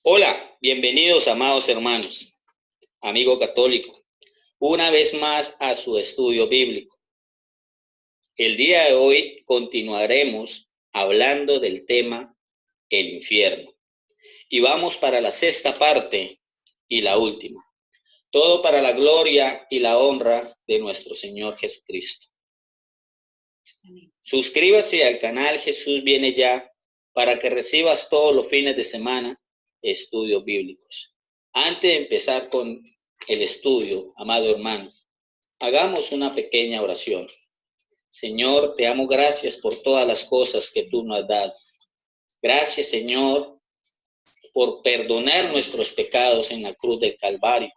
Hola, bienvenidos amados hermanos, amigo católico, una vez más a su estudio bíblico. El día de hoy continuaremos hablando del tema el infierno y vamos para la sexta parte y la última. Todo para la gloria y la honra de nuestro Señor Jesucristo. Amén. Suscríbase al canal Jesús Viene Ya para que recibas todos los fines de semana estudios bíblicos. Antes de empezar con el estudio, amado hermano, hagamos una pequeña oración. Señor, te damos gracias por todas las cosas que tú nos has dado. Gracias, Señor, por perdonar nuestros pecados en la cruz del Calvario.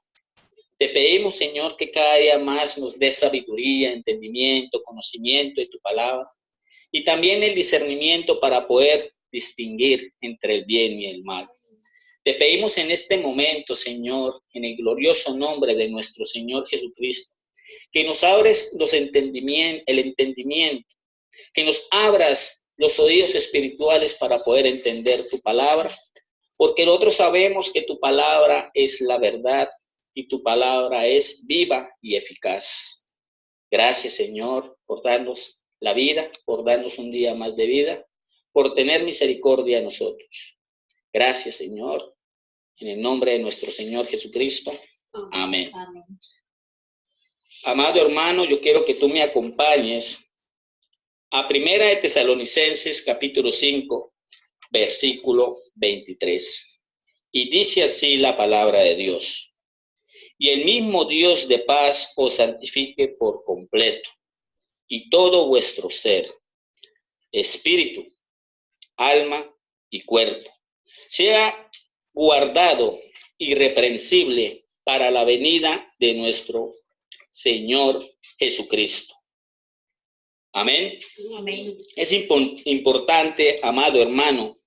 Te pedimos, Señor, que cada día más nos des sabiduría, entendimiento, conocimiento de tu palabra y también el discernimiento para poder distinguir entre el bien y el mal. Te pedimos en este momento, Señor, en el glorioso nombre de nuestro Señor Jesucristo, que nos abres el entendimiento, que nos abras los oídos espirituales para poder entender tu palabra, porque nosotros sabemos que tu palabra es la verdad y tu palabra es viva y eficaz. Gracias, Señor, por darnos la vida, por darnos un día más de vida, por tener misericordia de nosotros. Gracias, Señor, en el nombre de nuestro Señor Jesucristo. Amén. Amén. Amado hermano, yo quiero que tú me acompañes a Primera de Tesalonicenses, capítulo 5, versículo 23. Y dice así la palabra de Dios. Y el mismo Dios de paz os santifique por completo, y todo vuestro ser, espíritu, alma y cuerpo, sea guardado irreprensible para la venida de nuestro Señor Jesucristo. Amén. Amén. Es importante, amado hermano,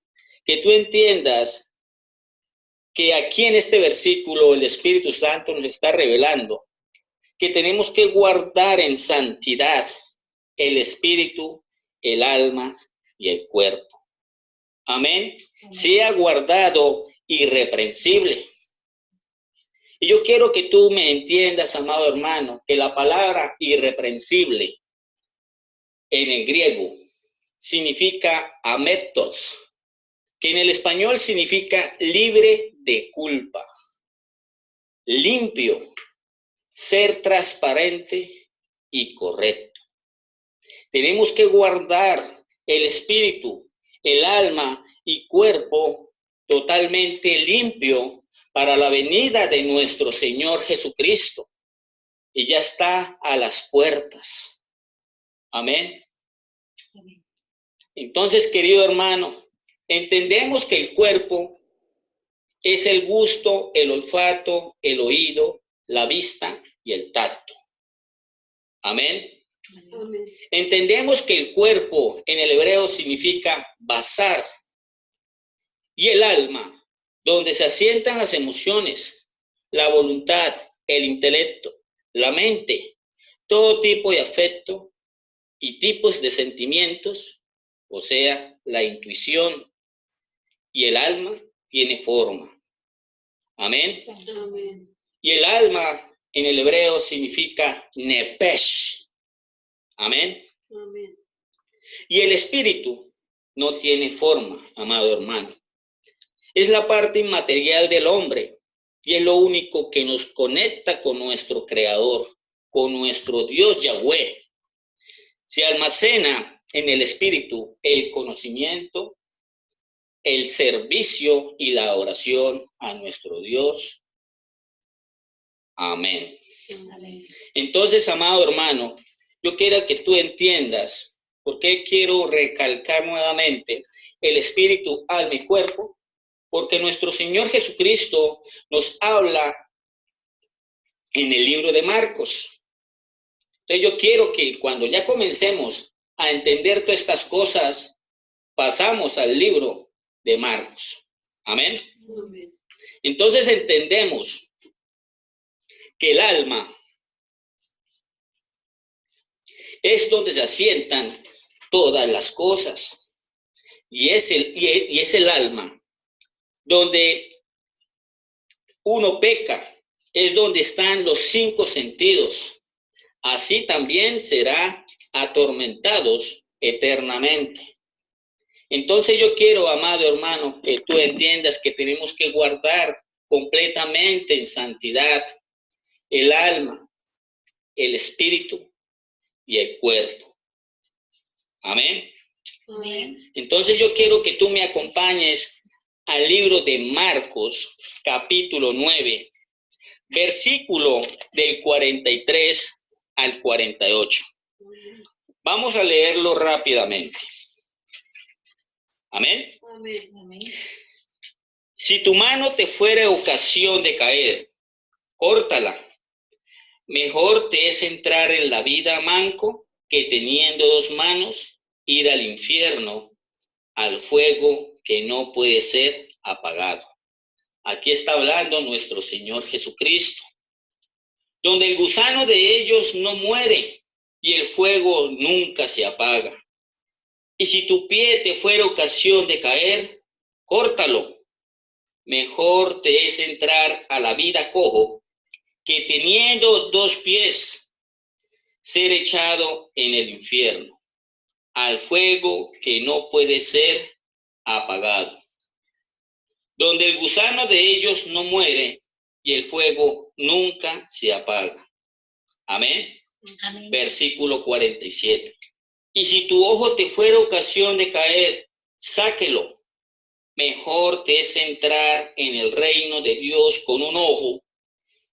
que tú entiendas que aquí en este versículo el Espíritu Santo nos está revelando que tenemos que guardar en santidad el espíritu, el alma y el cuerpo. Amén. Sea guardado irreprensible. Y yo quiero que tú me entiendas, amado hermano, que la palabra irreprensible en el griego significa ametos, que en el español significa libre de culpa, limpio, ser transparente y correcto. Tenemos que guardar el espíritu, el alma y cuerpo totalmente limpio para la venida de nuestro Señor Jesucristo. Y ya está a las puertas. Amén. Entonces, querido hermano, entendemos que el cuerpo es el gusto, el olfato, el oído, la vista y el tacto. Amén. Amén. Entendemos que el cuerpo en el hebreo significa basar y el alma, donde se asientan las emociones, la voluntad, el intelecto, la mente, todo tipo de afecto y tipos de sentimientos, o sea, la intuición, y el alma tiene forma. Amén. Amén. Y el alma en el hebreo significa nepesh. Amén. Amén. Y el espíritu no tiene forma, amado hermano. Es la parte inmaterial del hombre y es lo único que nos conecta con nuestro Creador, con nuestro Dios Yahweh. Se almacena en el espíritu el conocimiento, el servicio y la oración a nuestro Dios. Amén. Amén. Entonces, amado hermano, yo quiero que tú entiendas por qué quiero recalcar nuevamente el espíritu, alma y cuerpo, porque nuestro Señor Jesucristo nos habla en el libro de Marcos. Entonces yo quiero que cuando ya comencemos a entender todas estas cosas, pasamos al libro de Marcos. Amén. Amén. Entonces entendemos que el alma es donde se asientan todas las cosas y es el alma donde uno peca, es donde están los 5 sentidos. Así también será atormentados eternamente. Entonces yo quiero, amado hermano, que tú entiendas que tenemos que guardar completamente en santidad el alma, el espíritu y el cuerpo. Amén. Amén. Entonces yo quiero que tú me acompañes al libro de Marcos, capítulo 9, versículo del 43 al 48. Vamos a leerlo rápidamente. Amén. Amén. Amén. Si tu mano te fuere ocasión de caer, córtala. Mejor te es entrar en la vida manco que teniendo 2 manos ir al infierno, al fuego que no puede ser apagado. Aquí está hablando nuestro Señor Jesucristo, donde el gusano de ellos no muere y el fuego nunca se apaga. Y si tu pie te fuera ocasión de caer, córtalo. Mejor te es entrar a la vida cojo que teniendo 2 pies ser echado en el infierno, al fuego que no puede ser apagado, donde el gusano de ellos no muere y el fuego nunca se apaga. Amén. Amén. Versículo 47. Y si tu ojo te fuera ocasión de caer, sáquelo. Mejor te es entrar en el reino de Dios con un ojo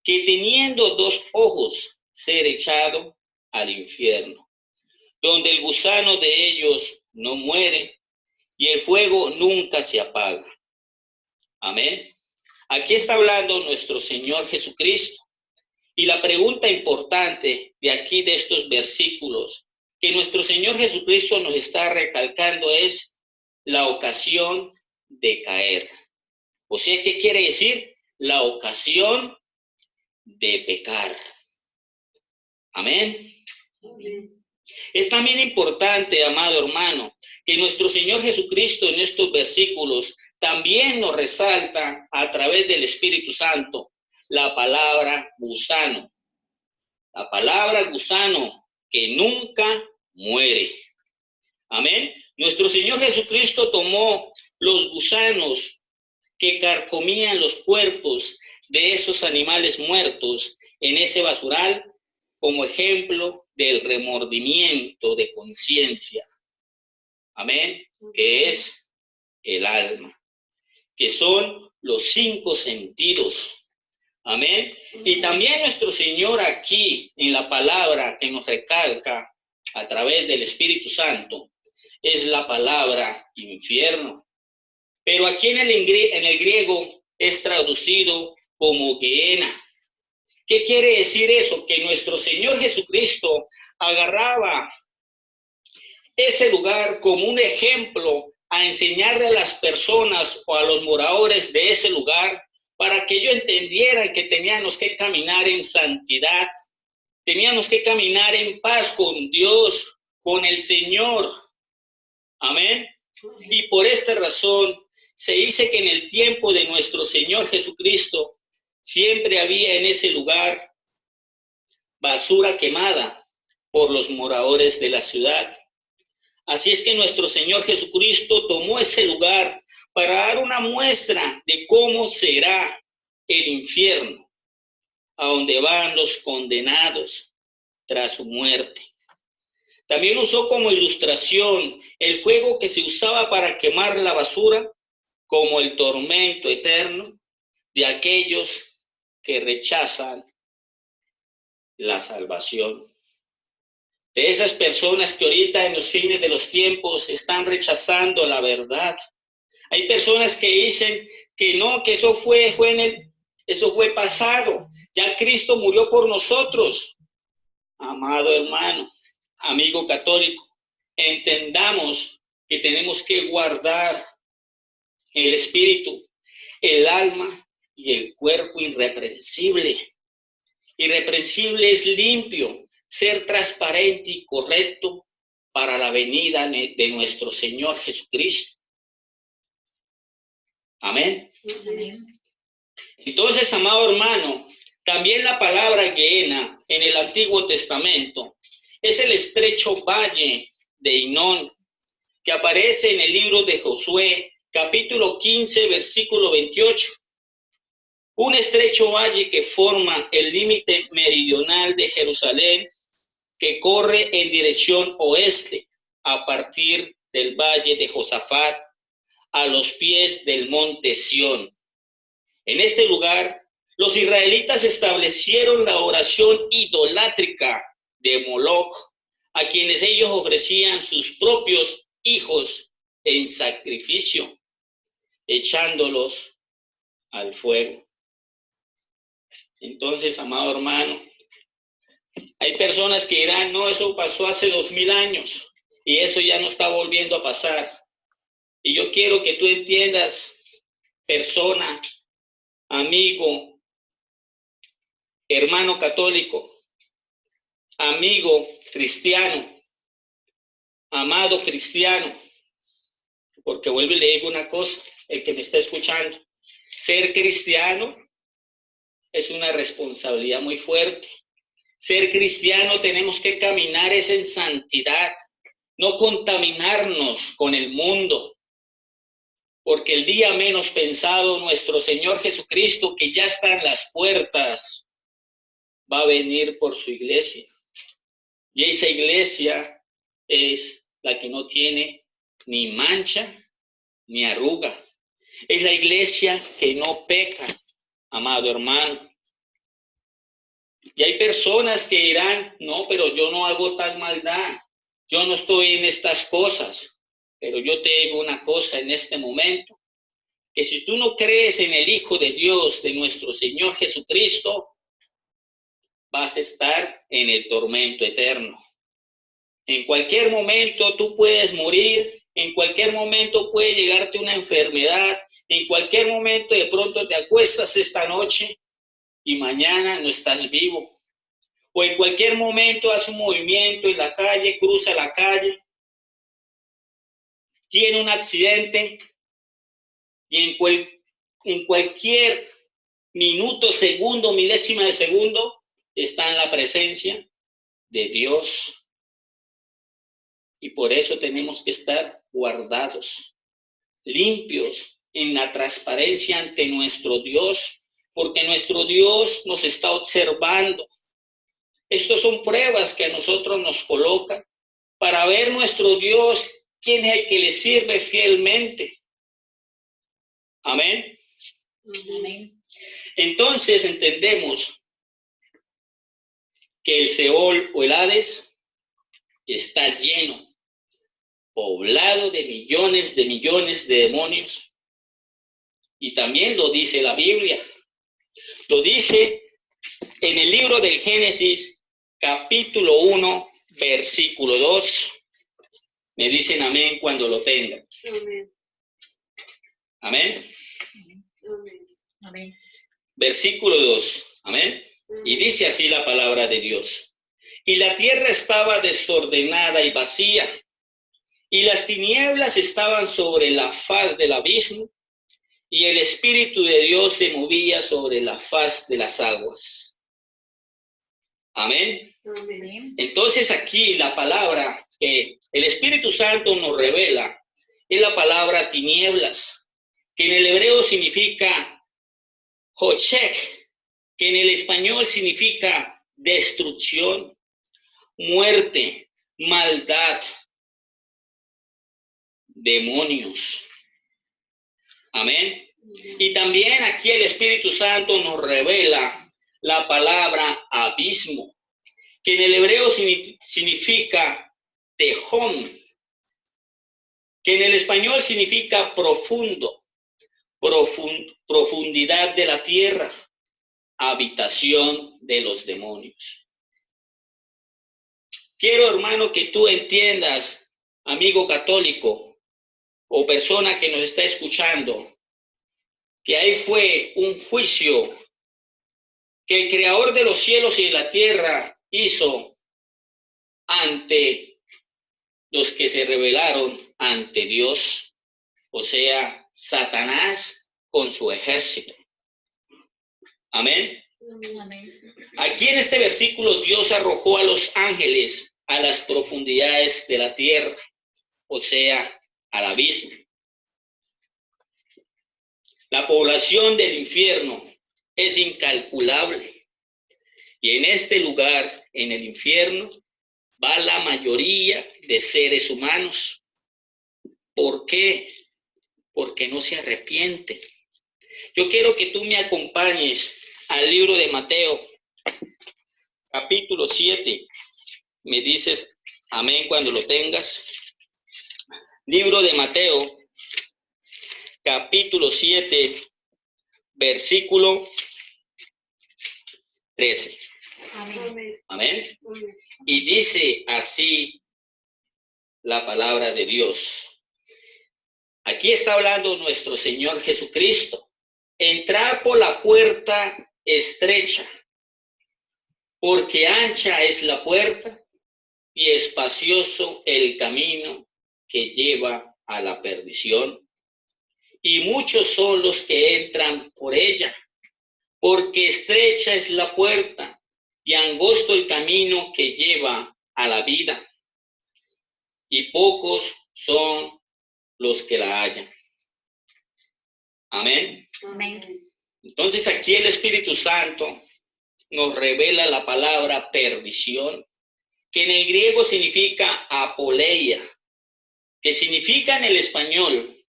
que teniendo 2 ojos ser echado al infierno, donde el gusano de ellos no muere y el fuego nunca se apaga. Amén. Aquí está hablando nuestro Señor Jesucristo. Y la pregunta importante de aquí, de estos versículos, que nuestro Señor Jesucristo nos está recalcando es la ocasión de caer. O sea, ¿qué quiere decir? La ocasión de pecar. Amén. Amén. Es también importante, amado hermano, que nuestro Señor Jesucristo en estos versículos también nos resalta a través del Espíritu Santo la palabra gusano. La palabra gusano que nunca muere. Amén. Nuestro Señor Jesucristo tomó los gusanos que carcomían los cuerpos de esos animales muertos en ese basural como ejemplo del remordimiento de conciencia. Amén. Que es el alma, que son los 5 sentidos. Amén. Y también nuestro Señor aquí en la palabra que nos recalca a través del Espíritu Santo es la palabra infierno. Pero aquí en el griego es traducido como Gehenna. ¿Qué quiere decir eso? Que nuestro Señor Jesucristo agarraba ese lugar como un ejemplo a enseñarle a las personas o a los moradores de ese lugar para que ellos entendieran que teníamos que caminar en santidad, teníamos que caminar en paz con Dios, con el Señor. Amén. Y por esta razón se dice que en el tiempo de nuestro Señor Jesucristo siempre había en ese lugar basura quemada por los moradores de la ciudad. Así es que nuestro Señor Jesucristo tomó ese lugar para dar una muestra de cómo será el infierno, a donde van los condenados tras su muerte. También usó como ilustración el fuego que se usaba para quemar la basura, como el tormento eterno de aquellos que rechazan la salvación. De esas personas que ahorita en los fines de los tiempos están rechazando la verdad. Hay personas que dicen que no, que eso fue pasado. Ya Cristo murió por nosotros. Amado hermano, amigo católico, entendamos que tenemos que guardar el espíritu, el alma y el cuerpo irreprensible. Irreprensible es limpio, ser transparente y correcto para la venida de nuestro Señor Jesucristo. Amén. Amén. Entonces, amado hermano, también la palabra Gehenna en el Antiguo Testamento es el estrecho valle de Hinón, que aparece en el libro de Josué, capítulo 15, versículo 28. Un estrecho valle que forma el límite meridional de Jerusalén, que corre en dirección oeste a partir del valle de Josafat a los pies del monte Sión. En este lugar, los israelitas establecieron la oración idolátrica de Moloch, a quienes ellos ofrecían sus propios hijos en sacrificio, echándolos al fuego. Entonces, amado hermano, hay personas que dirán, no, eso pasó hace 2000 años y eso ya no está volviendo a pasar. Y yo quiero que tú entiendas, persona, amigo, hermano católico, amigo cristiano, amado cristiano, porque vuelvo y le digo una cosa, el que me está escuchando, ser cristiano es una responsabilidad muy fuerte. Ser cristiano tenemos que caminar es en santidad, no contaminarnos con el mundo, porque el día menos pensado nuestro Señor Jesucristo, que ya está en las puertas, va a venir por su iglesia. Y esa iglesia es la que no tiene ni mancha ni arruga. Es la iglesia que no peca, amado hermano. Y hay personas que dirán, no, pero yo no hago tal maldad, yo no estoy en estas cosas. Pero yo te digo una cosa en este momento, que si tú no crees en el Hijo de Dios, de nuestro Señor Jesucristo, vas a estar en el tormento eterno. En cualquier momento tú puedes morir, en cualquier momento puede llegarte una enfermedad, en cualquier momento de pronto te acuestas esta noche y mañana no estás vivo. O en cualquier momento hace un movimiento en la calle, cruza la calle, tiene un accidente y en cualquier minuto, segundo, milésima de segundo, está en la presencia de Dios. Y por eso tenemos que estar guardados, limpios en la transparencia ante nuestro Dios, porque nuestro Dios nos está observando. Estas son pruebas que a nosotros nos colocan para ver nuestro Dios, quién es el que le sirve fielmente. Amén. Amén. Entonces entendemos que el Seol o el Hades está lleno, poblado de millones de demonios. Y también lo dice la Biblia. Lo dice en el libro del Génesis, capítulo 1, versículo 2. Me dicen amén cuando lo tengan. Amén. Amén. Amén. Amén. Versículo 2. Amén. Y dice así la palabra de Dios. Y la tierra estaba desordenada y vacía, y las tinieblas estaban sobre la faz del abismo, y el Espíritu de Dios se movía sobre la faz de las aguas. Amén. Amén. Entonces aquí la palabra que el Espíritu Santo nos revela es la palabra tinieblas, que en el hebreo significa Hoshek, que en el español significa destrucción, muerte, maldad, demonios. Amén. Y también aquí el Espíritu Santo nos revela la palabra abismo, que en el hebreo significa tejón, que en el español significa profundo, profundidad de la tierra, habitación de los demonios. Quiero, hermano, que tú entiendas, amigo católico o persona que nos está escuchando, que ahí fue un juicio que el Creador de los cielos y de la tierra hizo ante los que se rebelaron ante Dios, o sea, Satanás con su ejército. Amén. Amén. Aquí en este versículo Dios arrojó a los ángeles a las profundidades de la tierra, o sea, al abismo. La población del infierno es incalculable. Y en este lugar, en el infierno, va la mayoría de seres humanos. ¿Por qué? Porque no se arrepienten. Yo quiero que tú me acompañes al libro de Mateo, capítulo 7. Me dices amén cuando lo tengas. Libro de Mateo, capítulo 7, versículo 13. Amén. Amén. Y dice así la palabra de Dios. Aquí está hablando nuestro Señor Jesucristo. Entrad por la puerta estrecha, porque ancha es la puerta y espacioso el camino que lleva a la perdición. Y muchos son los que entran por ella, porque estrecha es la puerta y angosto el camino que lleva a la vida. Y pocos son los que la hallan. Amén. Amén. Entonces aquí el Espíritu Santo nos revela la palabra perdición, que en el griego significa apoleia, que significa en el español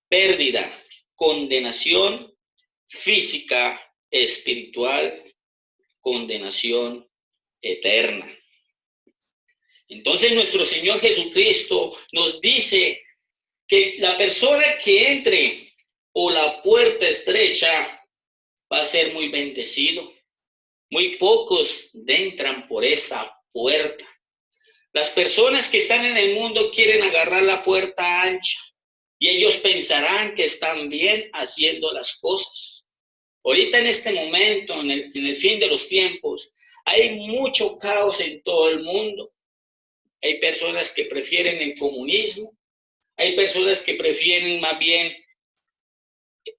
pérdida, condenación física, espiritual, condenación eterna. Entonces nuestro Señor Jesucristo nos dice que la persona que entre por la puerta estrecha va a ser muy bendecido. Muy pocos entran por esa puerta. Las personas que están en el mundo quieren agarrar la puerta ancha y ellos pensarán que están bien haciendo las cosas. Ahorita en este momento, en el fin de los tiempos, hay mucho caos en todo el mundo. Hay personas que prefieren el comunismo, hay personas que prefieren más bien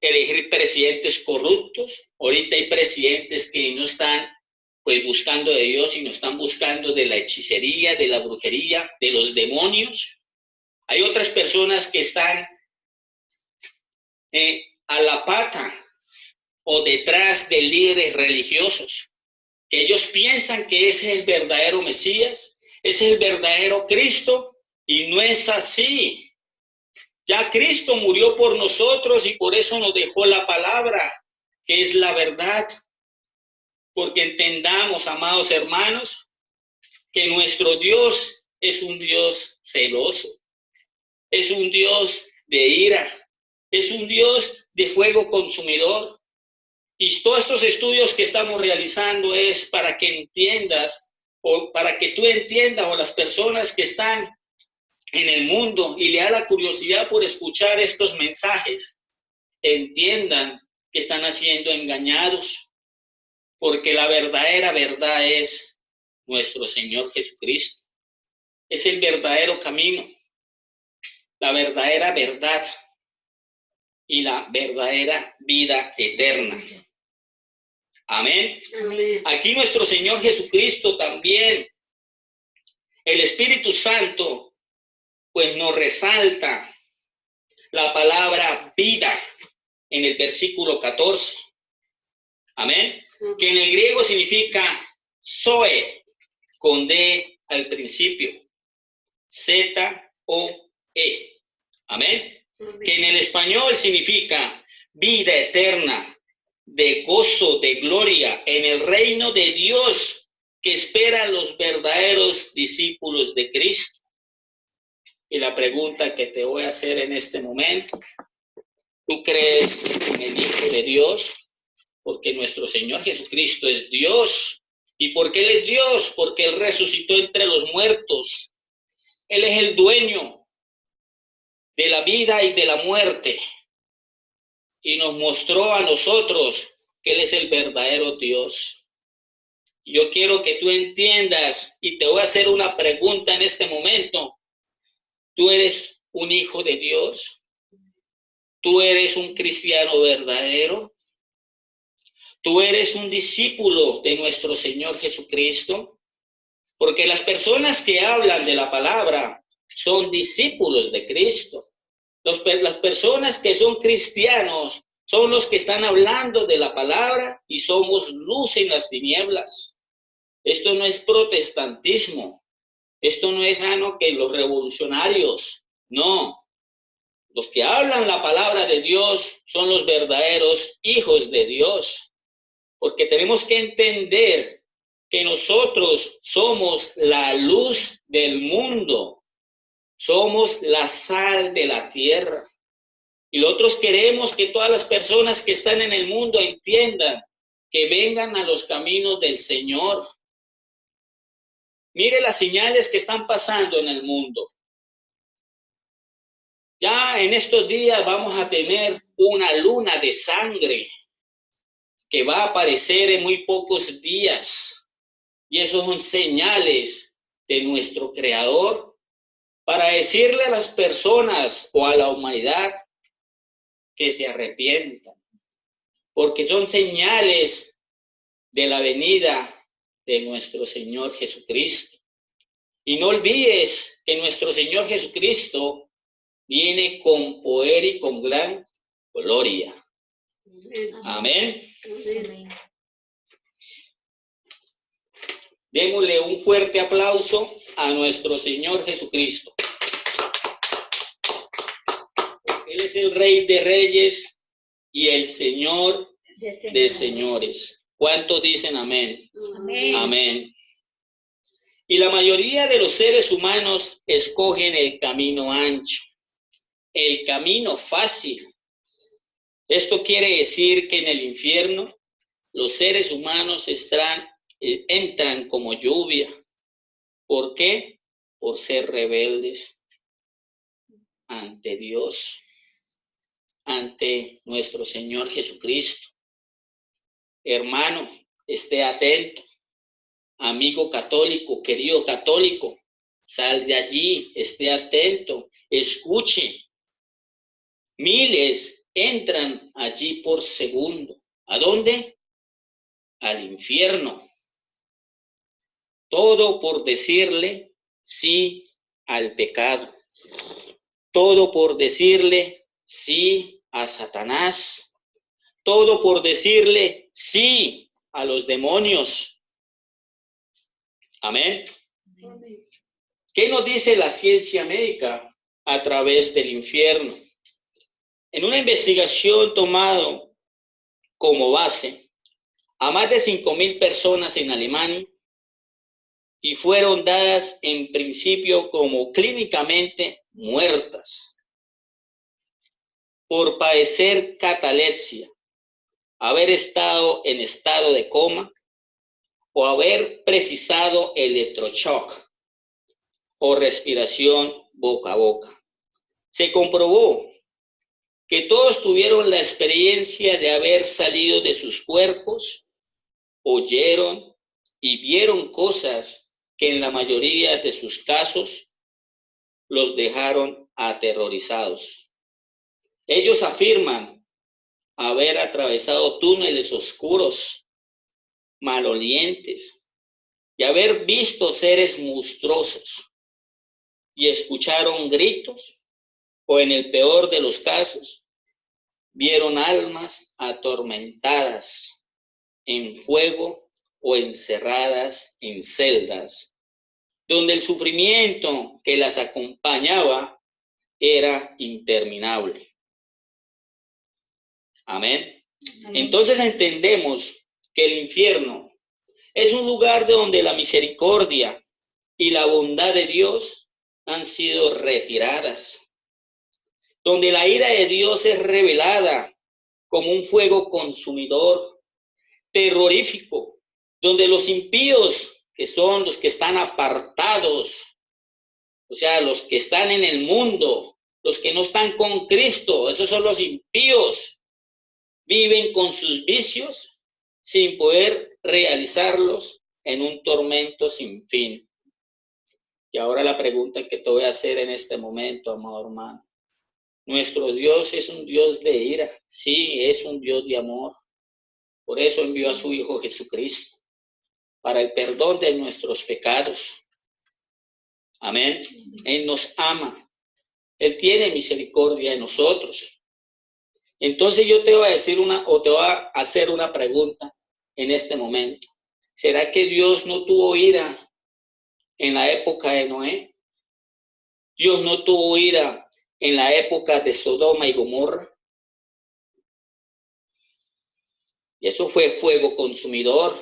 elegir presidentes corruptos. Ahorita hay presidentes que no están pues buscando de Dios, sino están buscando de la hechicería, de la brujería, de los demonios. Hay otras personas que están a la pata o detrás de líderes religiosos, que ellos piensan que ese es el verdadero Mesías, ese es el verdadero Cristo, y no es así. Ya Cristo murió por nosotros y por eso nos dejó la palabra, que es la verdad. Porque entendamos, amados hermanos, que nuestro Dios es un Dios celoso, es un Dios de ira, es un Dios de fuego consumidor. Y todos estos estudios que estamos realizando es para que entiendas, o para que tú entiendas, o las personas que están en el mundo y le da la curiosidad por escuchar estos mensajes, entiendan que están siendo engañados, porque la verdadera verdad es nuestro Señor Jesucristo. Es el verdadero camino, la verdadera verdad y la verdadera vida eterna. Amén. Amén. Aquí nuestro Señor Jesucristo también, el Espíritu Santo, pues nos resalta la palabra vida en el versículo 14. Amén. Que en el griego significa zoe, con D al principio. Z-O-E. Amén. Que en el español significa vida eterna, de gozo, de gloria, en el reino de Dios que esperan los verdaderos discípulos de Cristo. Y la pregunta que te voy a hacer en este momento, ¿tú crees en el Hijo de Dios? Porque nuestro Señor Jesucristo es Dios. ¿Y por qué Él es Dios? Porque Él resucitó entre los muertos. Él es el dueño de la vida y de la muerte. Y nos mostró a nosotros que Él es el verdadero Dios. Yo quiero que tú entiendas y te voy a hacer una pregunta en este momento. ¿Tú eres un hijo de Dios? ¿Tú eres un cristiano verdadero? ¿Tú eres un discípulo de nuestro Señor Jesucristo? Porque las personas que hablan de la palabra son discípulos de Cristo. Las personas que son cristianos son los que están hablando de la palabra y somos luz en las tinieblas. Esto no es protestantismo. Esto no es que los revolucionarios. No. Los que hablan la palabra de Dios son los verdaderos hijos de Dios. Porque tenemos que entender que nosotros somos la luz del mundo. Somos la sal de la tierra. Y nosotros queremos que todas las personas que están en el mundo entiendan que vengan a los caminos del Señor. Mire las señales que están pasando en el mundo. Ya en estos días vamos a tener una luna de sangre que va a aparecer en muy pocos días. Y esos son señales de nuestro Creador para decirle a las personas o a la humanidad que se arrepientan, porque son señales de la venida de nuestro Señor Jesucristo. Y no olvides que nuestro Señor Jesucristo viene con poder y con gran gloria. Amén. Amén. Démosle un fuerte aplauso a nuestro Señor Jesucristo. Él es el Rey de Reyes y el Señor de señores. ¿Cuántos dicen amén? Amén. Amén. Y la mayoría de los seres humanos escogen el camino ancho, el camino fácil. Esto quiere decir que en el infierno los seres humanos entran como lluvia. ¿Por qué? Por ser rebeldes ante Dios, ante nuestro Señor Jesucristo. Hermano, esté atento. Amigo católico, querido católico, sal de allí, esté atento, escuche. Miles entran allí por segundo. ¿A dónde? Al infierno. Todo por decirle sí al pecado. Todo por decirle sí a Satanás. Todo por decirle sí a los demonios. Amén. ¿Qué nos dice la ciencia médica a través del infierno? En una investigación tomada como base a más de 5,000 personas en Alemania y fueron dadas en principio como clínicamente muertas por padecer catalepsia, haber estado en estado de coma o haber precisado electroshock o respiración boca a boca. Se comprobó que todos tuvieron la experiencia de haber salido de sus cuerpos, oyeron y vieron cosas que en la mayoría de sus casos los dejaron aterrorizados. Ellos afirman haber atravesado túneles oscuros, malolientes, y haber visto seres monstruosos, y escucharon gritos, o en el peor de los casos, vieron almas atormentadas en fuego o encerradas en celdas, donde el sufrimiento que las acompañaba era interminable. Amén. Entonces entendemos que el infierno es un lugar donde la misericordia y la bondad de Dios han sido retiradas, donde la ira de Dios es revelada como un fuego consumidor, terrorífico, donde los impíos, que son los que están apartados, o sea, los que están en el mundo, los que no están con Cristo, esos son los impíos, viven con sus vicios sin poder realizarlos en un tormento sin fin. Y ahora la pregunta que te voy a hacer en este momento, amado hermano. Nuestro Dios es un Dios de ira, sí, es un Dios de amor, Por eso envió a su Hijo Jesucristo, para el perdón de nuestros pecados. Amén. Él nos ama. Él tiene misericordia de nosotros. Entonces yo te voy a decir te voy a hacer una pregunta en este momento. ¿Será que Dios no tuvo ira en la época de Noé? ¿Dios no tuvo ira en la época de Sodoma y Gomorra? Y eso fue fuego consumidor.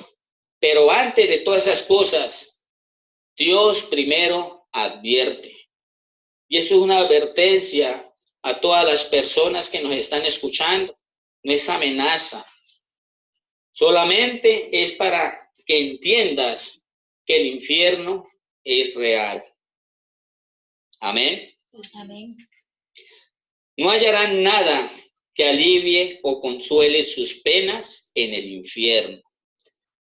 Pero antes de todas esas cosas, Dios primero advierte. Y eso es una advertencia a todas las personas que nos están escuchando. No es amenaza. Solamente es para que entiendas que el infierno es real. Amén. Amén. No hallarán nada que alivie o consuele sus penas en el infierno.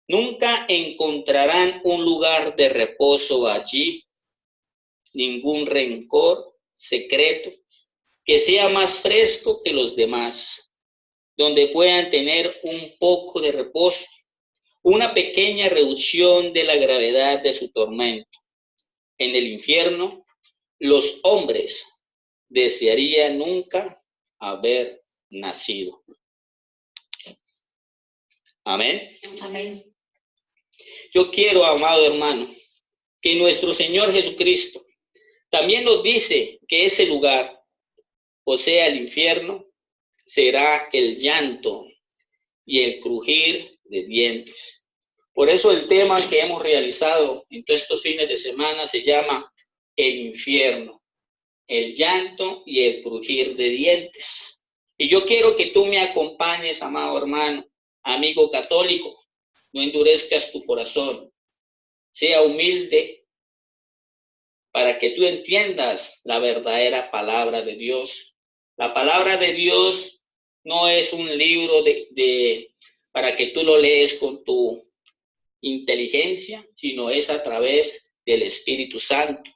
Nunca encontrarán un lugar de reposo allí, ningún rencor secreto que sea más fresco que los demás, donde puedan tener un poco de reposo, una pequeña reducción de la gravedad de su tormento. En el infierno, los hombres desearían nunca haber nacido. Amén. Amén. Yo quiero, amado hermano, que nuestro Señor Jesucristo también nos dice que ese lugar, o sea, el infierno, será el llanto y el crujir de dientes. Por eso el tema que hemos realizado en todos estos fines de semana se llama el infierno, el llanto y el crujir de dientes. Y yo quiero que tú me acompañes, amado hermano, amigo católico. No endurezcas tu corazón. Sea humilde para que tú entiendas la verdadera palabra de Dios. La palabra de Dios no es un libro para que tú lo lees con tu inteligencia, sino es a través del Espíritu Santo.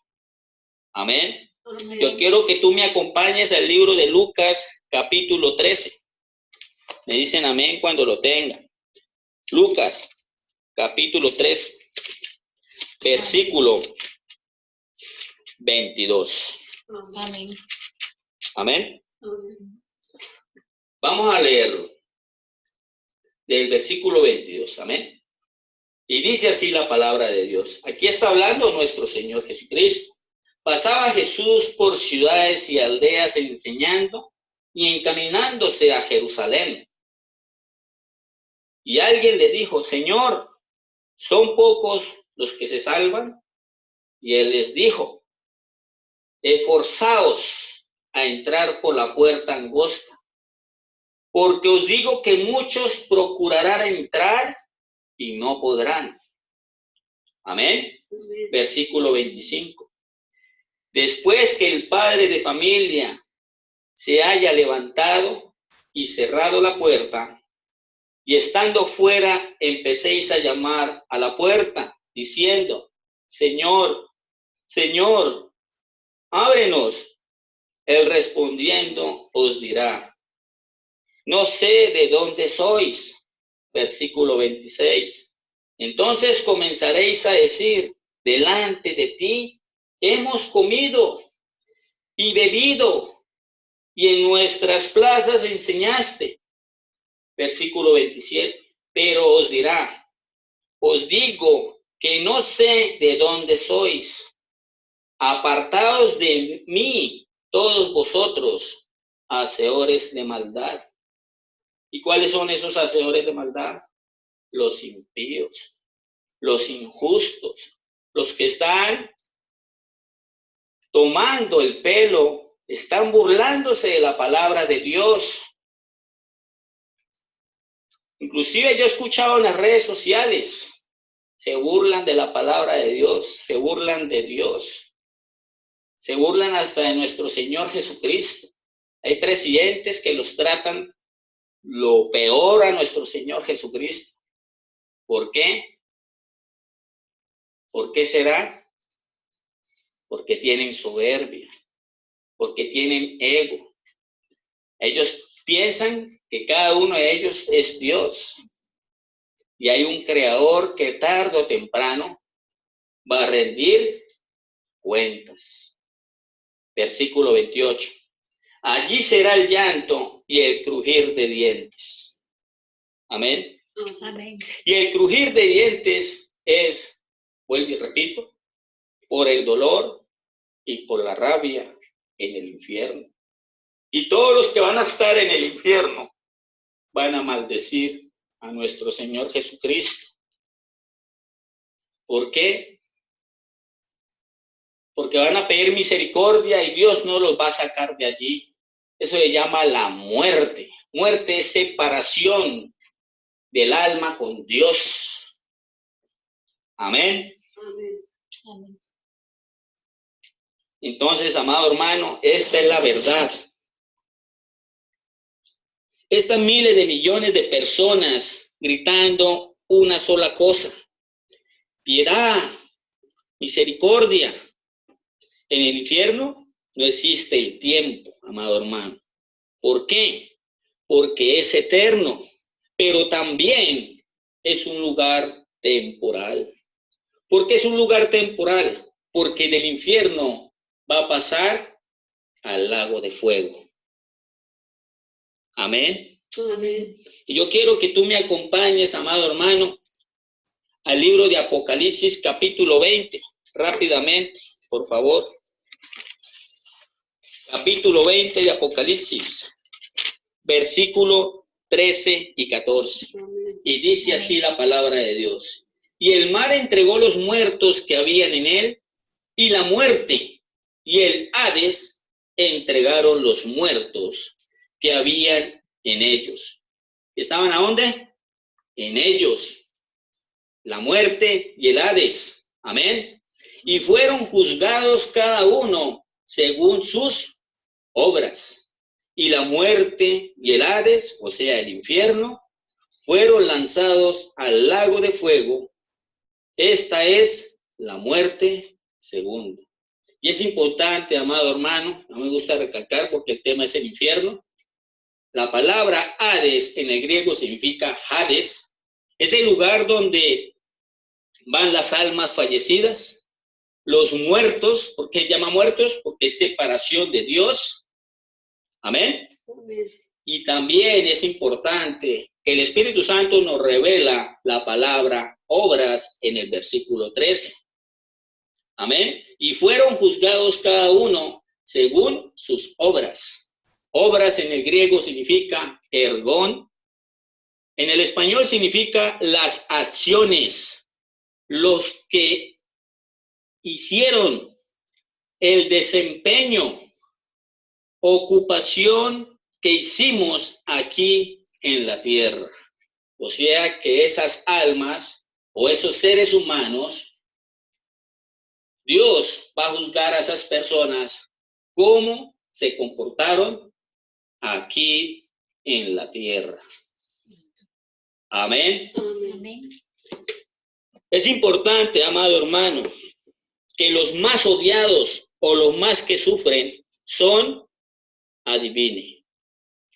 Amén. Amén. Yo quiero que tú me acompañes al libro de Lucas, capítulo 13. Me dicen amén cuando lo tengan. Lucas, capítulo 13, versículo 22. Amén. Amén. Vamos a leerlo del versículo 22. Amén. Y dice así la palabra de Dios. Aquí está hablando nuestro Señor Jesucristo. Pasaba Jesús por ciudades y aldeas enseñando y encaminándose a Jerusalén. Y alguien le dijo: Señor, ¿son pocos los que se salvan? Y él les dijo: esforzaos a entrar por la puerta angosta, porque os digo que muchos procurarán entrar y no podrán. Amén. Versículo 25. Después que el padre de familia se haya levantado y cerrado la puerta, y estando fuera empecéis a llamar a la puerta, diciendo: Señor, Señor, ábrenos. Él respondiendo os dirá: no sé de dónde sois. Versículo 26. Entonces comenzaréis a decir: delante de ti hemos comido y bebido, y en nuestras plazas enseñaste. Versículo 27. Pero os dirá: os digo que no sé de dónde sois. Apartaos de mí, todos vosotros, hacedores de maldad. ¿Y cuáles son esos hacedores de maldad? Los impíos, los injustos, los que están tomando el pelo, están burlándose de la palabra de Dios. Inclusive yo he escuchado en las redes sociales, se burlan de la palabra de Dios, se burlan de Dios, se burlan hasta de nuestro Señor Jesucristo. Hay presidentes que los tratan lo peor a nuestro Señor Jesucristo. ¿Por qué? ¿Por qué será? Porque tienen soberbia, porque tienen ego. Ellos piensan que cada uno de ellos es Dios. y hay un creador que tarde o temprano va a rendir cuentas. Versículo 28. Allí será el llanto y el crujir de dientes. Amén. Amén. Y el crujir de dientes es, vuelvo y repito, por el dolor y por la rabia en el infierno. Y todos los que van a estar en el infierno van a maldecir a nuestro Señor Jesucristo. ¿Por qué? Porque van a pedir misericordia y Dios no los va a sacar de allí. Eso se llama la muerte. Muerte es separación del alma con Dios. Amén. Amén. Entonces, amado hermano, esta es la verdad. Estas miles de millones de personas gritando una sola cosa: piedad, misericordia. En el infierno no existe el tiempo, amado hermano. ¿Por qué? Porque es eterno, pero también es un lugar temporal. ¿Por qué es un lugar temporal? Porque del infierno va a pasar al lago de fuego. Amén. Amén. Y yo quiero que tú me acompañes, amado hermano, al libro de Apocalipsis capítulo 20, rápidamente, por favor. Capítulo 20 de Apocalipsis, versículo 13 y 14. Y dice así la palabra de Dios. Y el mar entregó los muertos que habían en él, y la muerte y el Hades entregaron los muertos que habían en ellos. ¿Estaban a dónde? En ellos. La muerte y el Hades. Amén. Y fueron juzgados cada uno según sus obras. Y la muerte y el Hades, o sea, el infierno, fueron lanzados al lago de fuego. Esta es la muerte segunda. Y es importante, amado hermano, no me gusta recalcar porque el tema es el infierno. La palabra Hades en el griego significa Hades. Es el lugar donde van las almas fallecidas, los muertos. ¿Por qué llama muertos? Porque es separación de Dios. Amén. Y también es importante que el Espíritu Santo nos revela la palabra obras en el versículo 13. Amén. Y fueron juzgados cada uno según sus obras. Obras en el griego significa ergón. En el español significa las acciones, los que hicieron, el desempeño, ocupación que hicimos aquí en la tierra. O sea que esas almas o esos seres humanos, Dios va a juzgar a esas personas cómo se comportaron aquí en la tierra. Amén. Amén. Es importante, amado hermano, que los más odiados o los más que sufren son, adivine.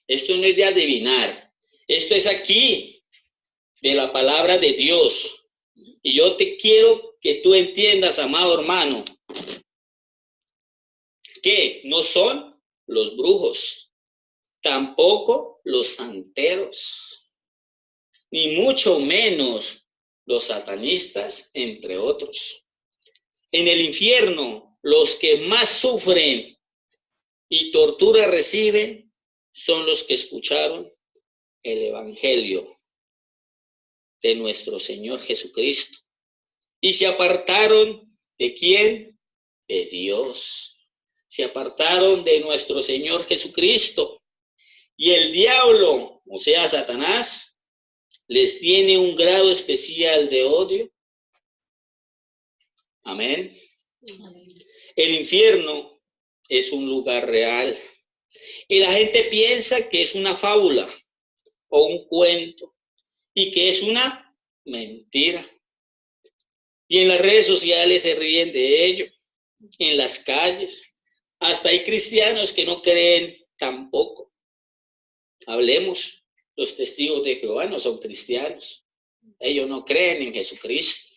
Esto no es de adivinar. Esto es aquí, de la palabra de Dios. Y yo te quiero que tú entiendas, amado hermano, que no son los brujos, tampoco los santeros, ni mucho menos los satanistas, entre otros. En el infierno, los que más sufren y tortura reciben son los que escucharon el evangelio de nuestro Señor Jesucristo y se apartaron ¿de quién? De Dios. Se apartaron de nuestro Señor Jesucristo. Y el diablo, o sea, Satanás, les tiene un grado especial de odio. Amén. Amén. El infierno es un lugar real. Y la gente piensa que es una fábula o un cuento y que es una mentira. Y en las redes sociales se ríen de ello, en las calles. Hasta hay cristianos que no creen tampoco. Hablemos, los testigos de Jehová no son cristianos. Ellos no creen en Jesucristo.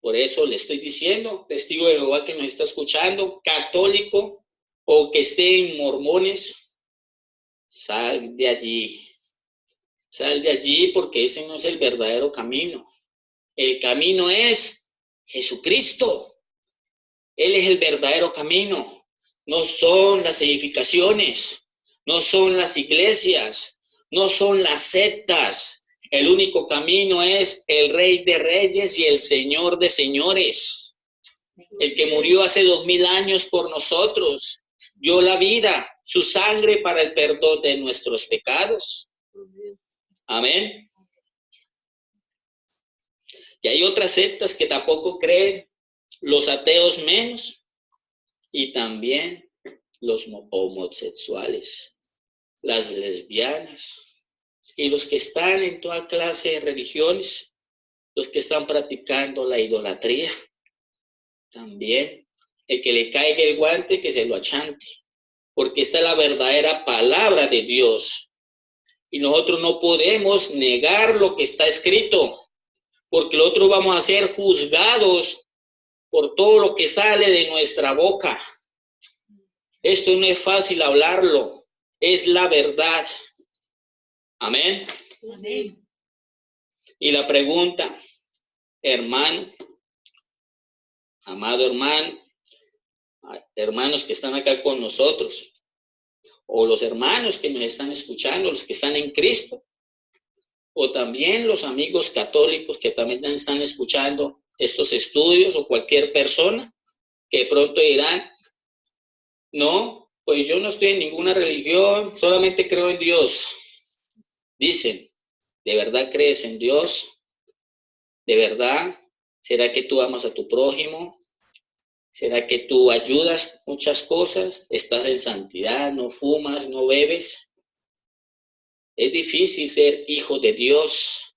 Por eso le estoy diciendo, testigo de Jehová que nos está escuchando, católico o que esté en mormones, sal de allí. Sal de allí porque ese no es el verdadero camino. El camino es Jesucristo. Él es el verdadero camino. No son las edificaciones, no son las iglesias, no son las sectas. El único camino es el Rey de Reyes y el Señor de Señores. El que murió hace 2000 años por nosotros, dio la vida, su sangre para el perdón de nuestros pecados. Amén. Y hay otras sectas que tampoco creen, los ateos menos, y también los homosexuales, las lesbianas, y los que están en toda clase de religiones, los que están practicando la idolatría, también. El que le caiga el guante, que se lo achante, porque esta es la verdadera palabra de Dios. Y nosotros no podemos negar lo que está escrito, porque nosotros vamos a ser juzgados por todo lo que sale de nuestra boca. Esto no es fácil hablarlo, es la verdad. Amén. Amén. Y la pregunta, hermano, amado hermano, hermanos que están acá con nosotros, o los hermanos que nos están escuchando, los que están en Cristo, o también los amigos católicos que también están escuchando estos estudios, o cualquier persona que pronto dirán, no, pues yo no estoy en ninguna religión, solamente creo en Dios. Dicen, ¿de verdad crees en Dios? ¿De verdad? ¿Será que tú amas a tu prójimo? ¿Será que tú ayudas muchas cosas? ¿Estás en santidad? ¿No fumas? ¿No bebes? Es difícil ser hijo de Dios.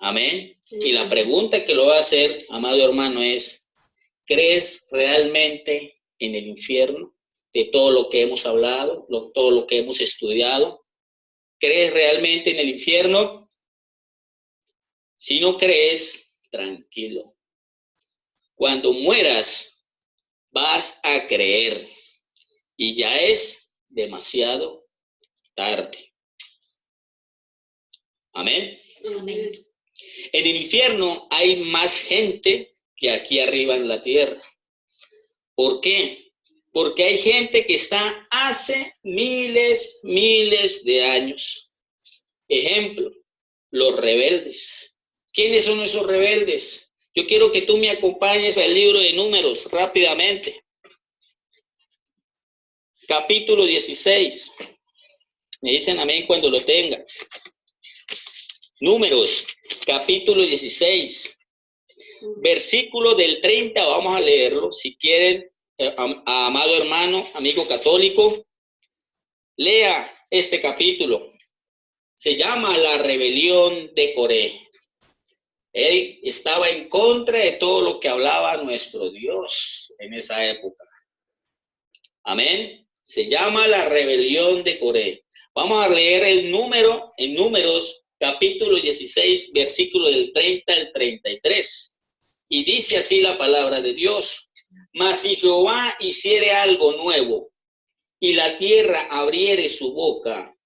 Amén. Y la pregunta que lo va a hacer, amado hermano, es, ¿crees realmente en el infierno? De todo lo que hemos hablado, todo lo que hemos estudiado. ¿Crees realmente en el infierno? Si no crees, tranquilo. Cuando mueras, vas a creer. Y ya es demasiado tarde. Amén. Amén. En el infierno hay más gente que aquí arriba en la tierra. ¿Por qué? Porque hay gente que está hace miles de años. Ejemplo, los rebeldes. ¿Quiénes son esos rebeldes? Yo quiero que tú me acompañes al libro de Números rápidamente. Capítulo 16. Me dicen amén cuando lo tenga. Números, capítulo 16. Versículo del 30, vamos a leerlo. Si quieren, amado hermano, amigo católico, lea este capítulo. Se llama la rebelión de Coré. Él estaba en contra de todo lo que hablaba nuestro Dios en esa época. Amén. Se llama la rebelión de Coré. Vamos a leer el número en Números, capítulo 16, versículo del 30 al 33. Y dice así la palabra de Dios. Mas si Jehová hiciere algo nuevo, y la tierra abriere su boca,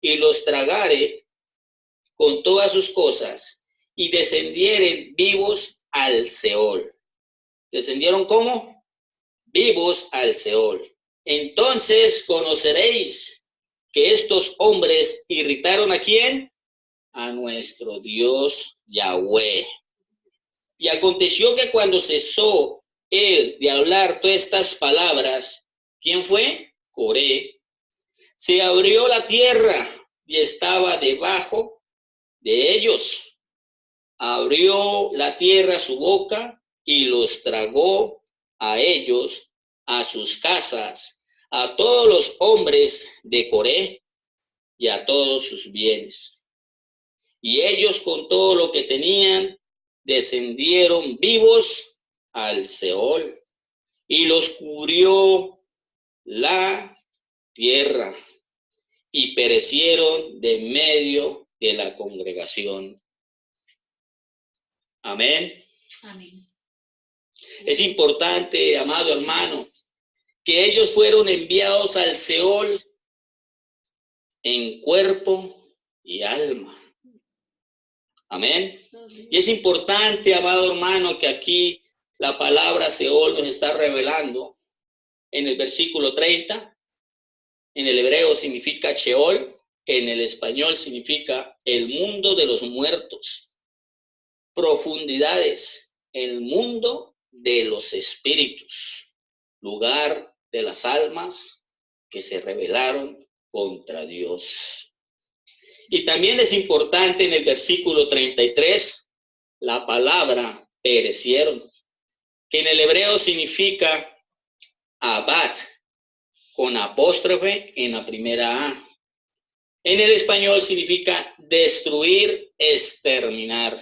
y los tragare con todas sus cosas, y descendieren vivos al Seol. ¿Descendieron cómo? Vivos al Seol. Entonces conoceréis que estos hombres irritaron ¿a quién? A nuestro Dios Yahweh. Y aconteció que cuando cesó él de hablar todas estas palabras, ¿quién fue? Coré. Se abrió la tierra y estaba debajo de ellos. Abrió la tierra su boca y los tragó a ellos, a sus casas, a todos los hombres de Coré y a todos sus bienes. Y ellos con todo lo que tenían descendieron vivos al Seol y los cubrió la tierra y perecieron de medio de la congregación. Amén. Amén. Es importante, amado hermano, que ellos fueron enviados al Seol en cuerpo y alma. Amén. Y es importante, amado hermano, que aquí la palabra Seol nos está revelando en el versículo 30. En el hebreo significa Sheol, en el español significa el mundo de los muertos. Profundidades, el mundo de los espíritus, lugar de las almas que se rebelaron contra Dios. Y también es importante en el versículo 33, la palabra perecieron, que en el hebreo significa abad, con apóstrofe en la primera A. En el español significa destruir, exterminar.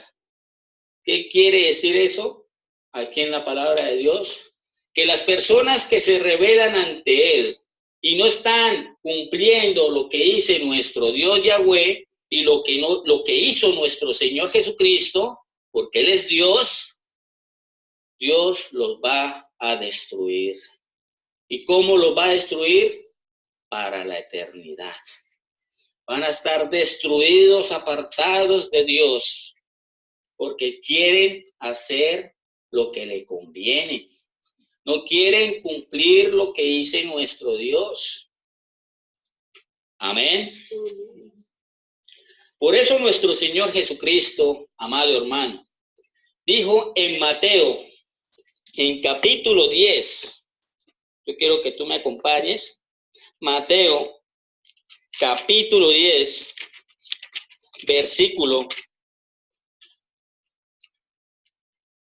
¿Qué quiere decir eso? Aquí en la palabra de Dios, que las personas que se rebelan ante Él y no están cumpliendo lo que dice nuestro Dios Yahweh y lo que hizo nuestro Señor Jesucristo, porque Él es Dios, Dios los va a destruir. ¿Y cómo los va a destruir? Para la eternidad. Van a estar destruidos, apartados de Dios, porque quieren hacer lo que le conviene. No quieren cumplir lo que dice nuestro Dios. Amén. Por eso nuestro Señor Jesucristo, amado hermano, dijo en Mateo, en capítulo 10, yo quiero que tú me acompañes, Mateo, capítulo 10, versículo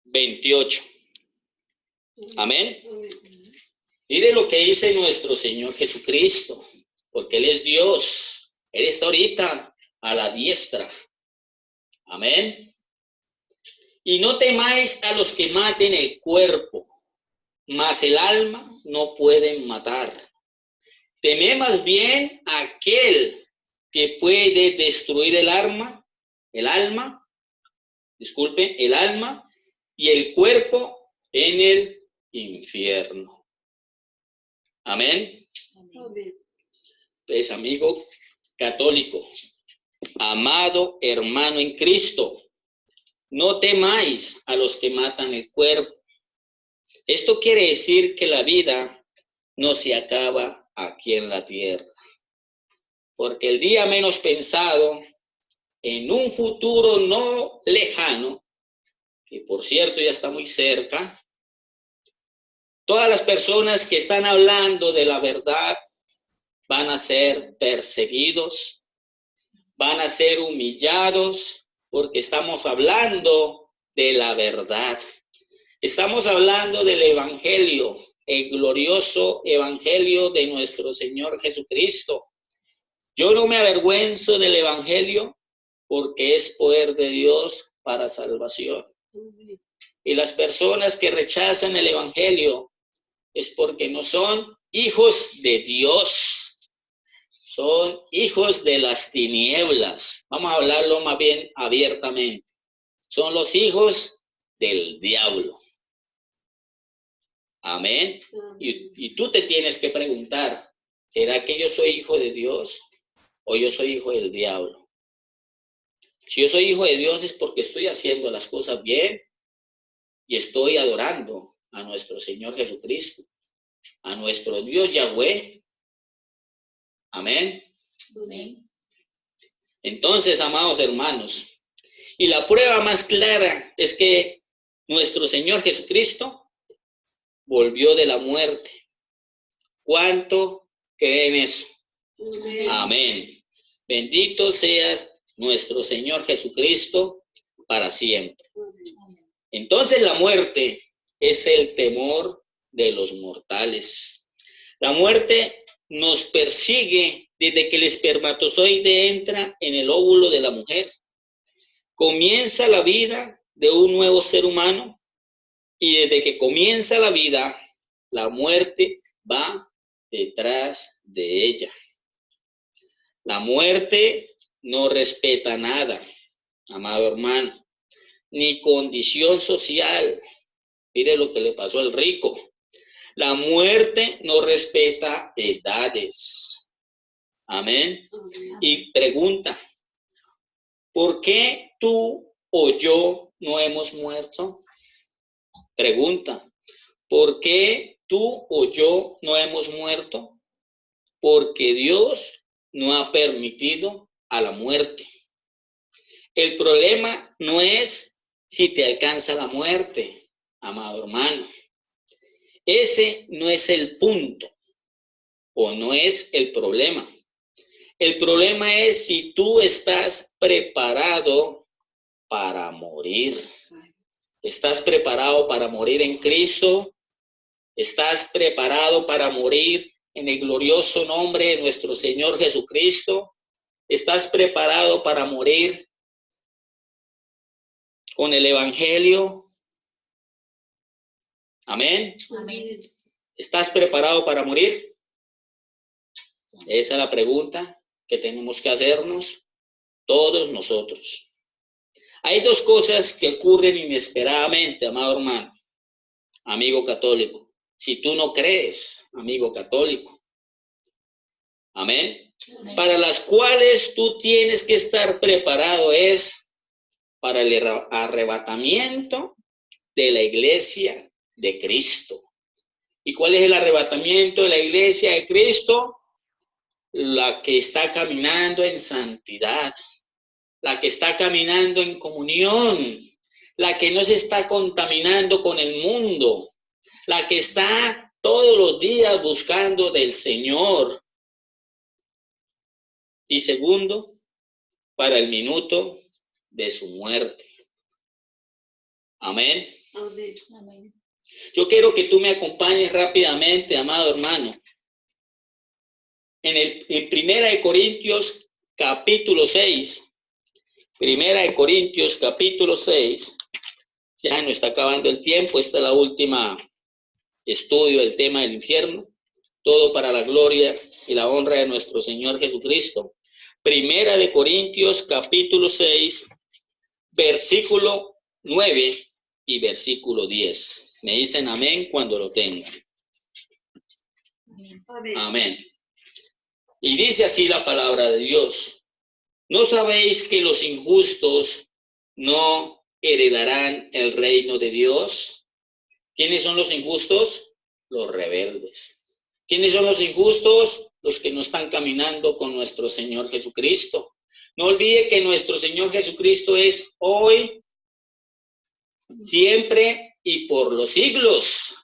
28. Amén. Mire lo que dice nuestro Señor Jesucristo, porque Él es Dios. Él está ahorita a la diestra. Amén. Y no temáis a los que maten el cuerpo, mas el alma no pueden matar. Temed más bien a aquel que puede destruir el alma y el cuerpo en el infierno. Amén. Entonces, amigo católico, amado hermano en Cristo, no temáis a los que matan el cuerpo. Esto quiere decir que la vida no se acaba aquí en la tierra, porque el día menos pensado, en un futuro no lejano, que por cierto ya está muy cerca, todas las personas que están hablando de la verdad van a ser perseguidos, van a ser humillados, porque estamos hablando de la verdad. Estamos hablando del evangelio, el glorioso evangelio de nuestro Señor Jesucristo. Yo no me avergüenzo del evangelio porque es poder de Dios para salvación. Y las personas que rechazan el evangelio es porque no son hijos de Dios, son hijos de las tinieblas. Vamos a hablarlo más bien abiertamente. Son los hijos del diablo. Amén. Y tú te tienes que preguntar, ¿será que yo soy hijo de Dios o yo soy hijo del diablo? Si yo soy hijo de Dios es porque estoy haciendo las cosas bien y estoy adorando a nuestro Señor Jesucristo, a nuestro Dios Yahweh. Amén. Amén. Entonces, amados hermanos, y la prueba más clara es que nuestro Señor Jesucristo volvió de la muerte. ¿Cuánto creen eso? Amén. Amén. Bendito seas nuestro Señor Jesucristo para siempre. Entonces la muerte es el temor de los mortales. La muerte nos persigue desde que el espermatozoide entra en el óvulo de la mujer. Comienza la vida de un nuevo ser humano y desde que comienza la vida, la muerte va detrás de ella. La muerte no respeta nada, amado hermano, ni condición social. Mire lo que le pasó al rico. La muerte no respeta edades. Amén. Y pregunta, ¿por qué tú o yo no hemos muerto? Pregunta, ¿por qué tú o yo no hemos muerto? Porque Dios no ha permitido a la muerte. El problema no es si te alcanza la muerte, amado hermano. Ese no es el punto o no es el problema. El problema es si tú estás preparado para morir. ¿Estás preparado para morir en Cristo? ¿Estás preparado para morir en el glorioso nombre de nuestro Señor Jesucristo? ¿Estás preparado para morir con el Evangelio? Amén. Amén. ¿Estás preparado para morir? Esa es la pregunta que tenemos que hacernos todos nosotros. Hay dos cosas que ocurren inesperadamente, amado hermano, amigo católico. Si tú no crees, amigo católico. Amén. Amén. Para las cuales tú tienes que estar preparado es para el arrebatamiento de la iglesia de Cristo. ¿Y cuál es el arrebatamiento de la iglesia de Cristo? La que está caminando en santidad, la que está caminando en comunión, la que no se está contaminando con el mundo, la que está todos los días buscando del Señor. Y segundo, para el minuto de su muerte. Amén. Amén. Yo quiero que tú me acompañes rápidamente, amado hermano, en Primera de Corintios capítulo 6. Primera de Corintios capítulo 6. Ya no está acabando el tiempo, esta es la última estudio del tema del infierno. Todo para la gloria y la honra de nuestro Señor Jesucristo. Primera de Corintios capítulo 6, versículo 9 y versículo 10. Me dicen amén cuando lo tengan. Amén. Amén. Y dice así la palabra de Dios. ¿No sabéis que los injustos no heredarán el reino de Dios? ¿Quiénes son los injustos? Los rebeldes. ¿Quiénes son los injustos? Los que no están caminando con nuestro Señor Jesucristo. No olvide que nuestro Señor Jesucristo es hoy, siempre y por los siglos.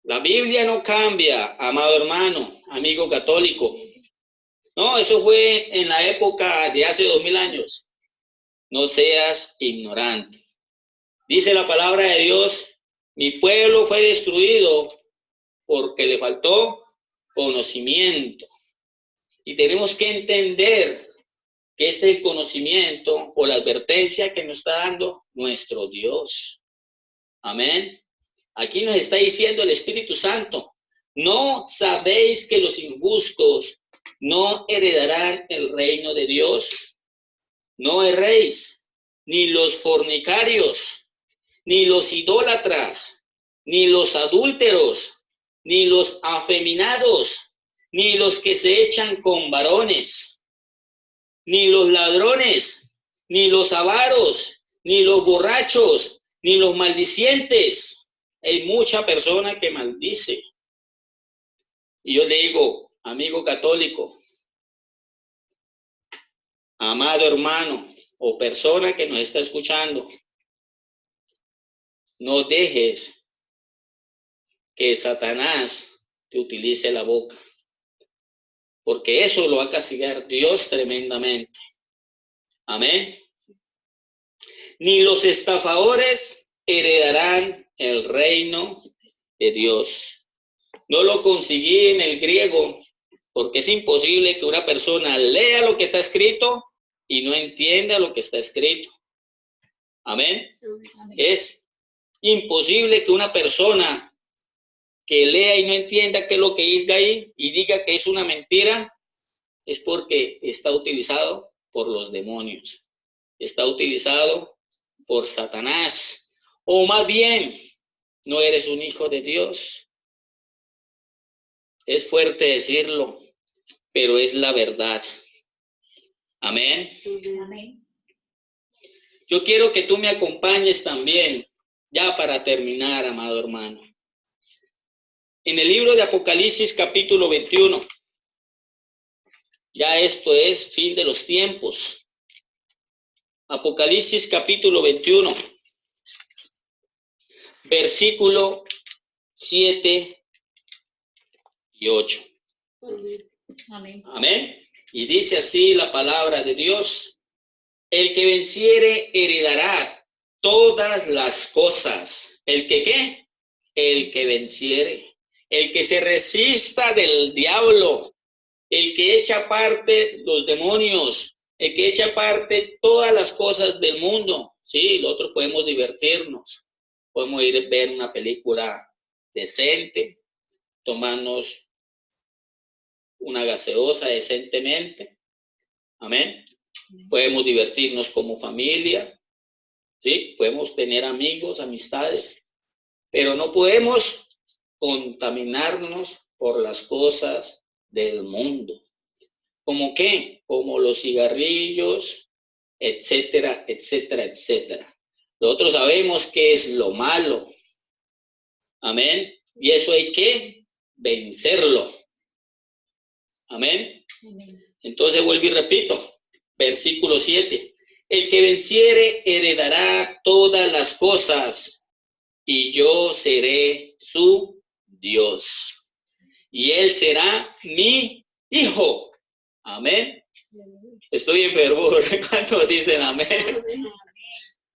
La Biblia no cambia, amado hermano, amigo católico. No, eso fue en la época de hace 2000 años. No seas ignorante. Dice la palabra de Dios, mi pueblo fue destruido porque le faltó conocimiento. Y tenemos que entender que este es el conocimiento o la advertencia que nos está dando nuestro Dios. Amén. Aquí nos está diciendo el Espíritu Santo, ¿no sabéis que los injustos no heredarán el reino de Dios? No erréis, ni los fornicarios, ni los idólatras, ni los adúlteros, ni los afeminados, ni los que se echan con varones, ni los ladrones, ni los avaros, ni los borrachos, ni los maldicientes. Hay mucha persona que maldice. Y yo le digo, amigo católico, amado hermano o persona que nos está escuchando, no dejes que Satanás te utilice la boca, porque eso lo va a castigar Dios tremendamente. Amén. Ni los estafadores heredarán el reino de Dios. No lo conseguí en el griego, porque es imposible que una persona lea lo que está escrito y no entienda lo que está escrito. Amén. Amén. Es imposible que una persona que lea y no entienda qué es lo que diga ahí y diga que es una mentira, es porque está utilizado por los demonios, está utilizado por Satanás, o más bien, no eres un hijo de Dios. Es fuerte decirlo, pero es la verdad. Amén. Amén. Yo quiero que tú me acompañes también, ya para terminar, amado hermano. En el libro de Apocalipsis capítulo 21, ya esto es fin de los tiempos. Apocalipsis capítulo 21, versículo 7 y 8. Amén. Amén. Y dice así la palabra de Dios: el que venciere heredará todas las cosas. ¿El que qué? El que venciere. El que se resista del diablo, el que echa aparte los demonios, el que echa aparte todas las cosas del mundo. Sí, nosotros podemos divertirnos, podemos ir a ver una película decente, tomarnos una gaseosa decentemente. Amén. Podemos divertirnos como familia, ¿sí? Podemos tener amigos, amistades, pero no podemos contaminarnos por las cosas del mundo. ¿Cómo qué? Como los cigarrillos, etcétera, etcétera, etcétera. Nosotros sabemos qué es lo malo. Amén. Y eso hay que vencerlo. Amén. Amén. Entonces vuelvo y repito, versículo 7. El que venciere heredará todas las cosas, y yo seré su Dios, y él será mi hijo. Amén. Estoy en fervor. ¿Cuántos dicen amén?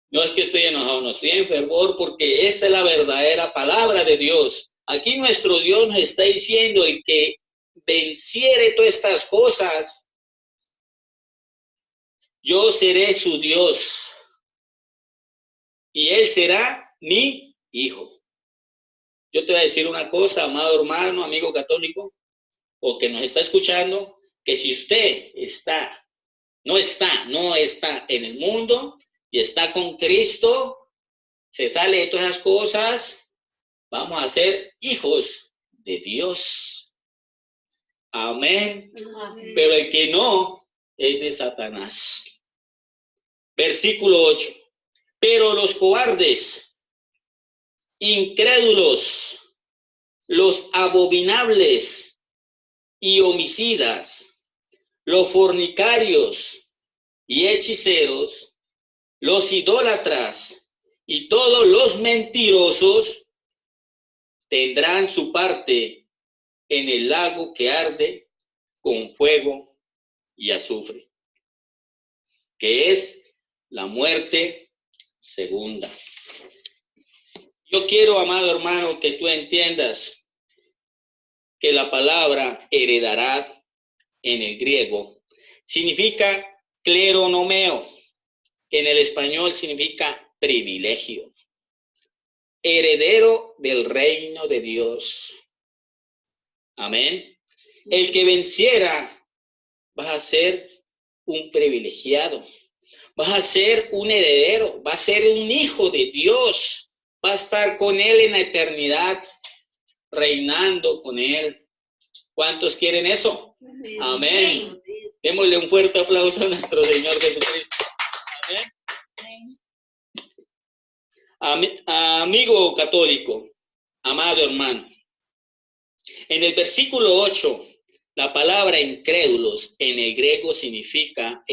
No es que estoy enojado, no, estoy en fervor porque esa es la verdadera palabra de Dios. Aquí nuestro Dios nos está diciendo: el que venciere todas estas cosas, yo seré su Dios y él será mi hijo. Yo te voy a decir una cosa, amado hermano, amigo católico, o que nos está escuchando, que si usted no está en el mundo y está con Cristo, se sale de todas esas cosas, vamos a ser hijos de Dios. Amén. Amén. Pero el que no es de Satanás. Versículo 8. Pero los cobardes, incrédulos, los abominables y homicidas, los fornicarios y hechiceros, los idólatras y todos los mentirosos tendrán su parte en el lago que arde con fuego y azufre, que es la muerte segunda. Yo quiero, amado hermano, que tú entiendas que la palabra heredará en el griego significa kleronomeo, que en el español significa privilegio, heredero del reino de Dios. Amén. El que venciera va a ser un privilegiado, va a ser un heredero, va a ser un hijo de Dios, va a estar con él en la eternidad, reinando con él. ¿Cuántos quieren eso? Amén. Démosle un fuerte aplauso a nuestro Señor Jesucristo. Amén. Amigo católico, amado hermano, en el versículo 8, la palabra incrédulos en el griego significa,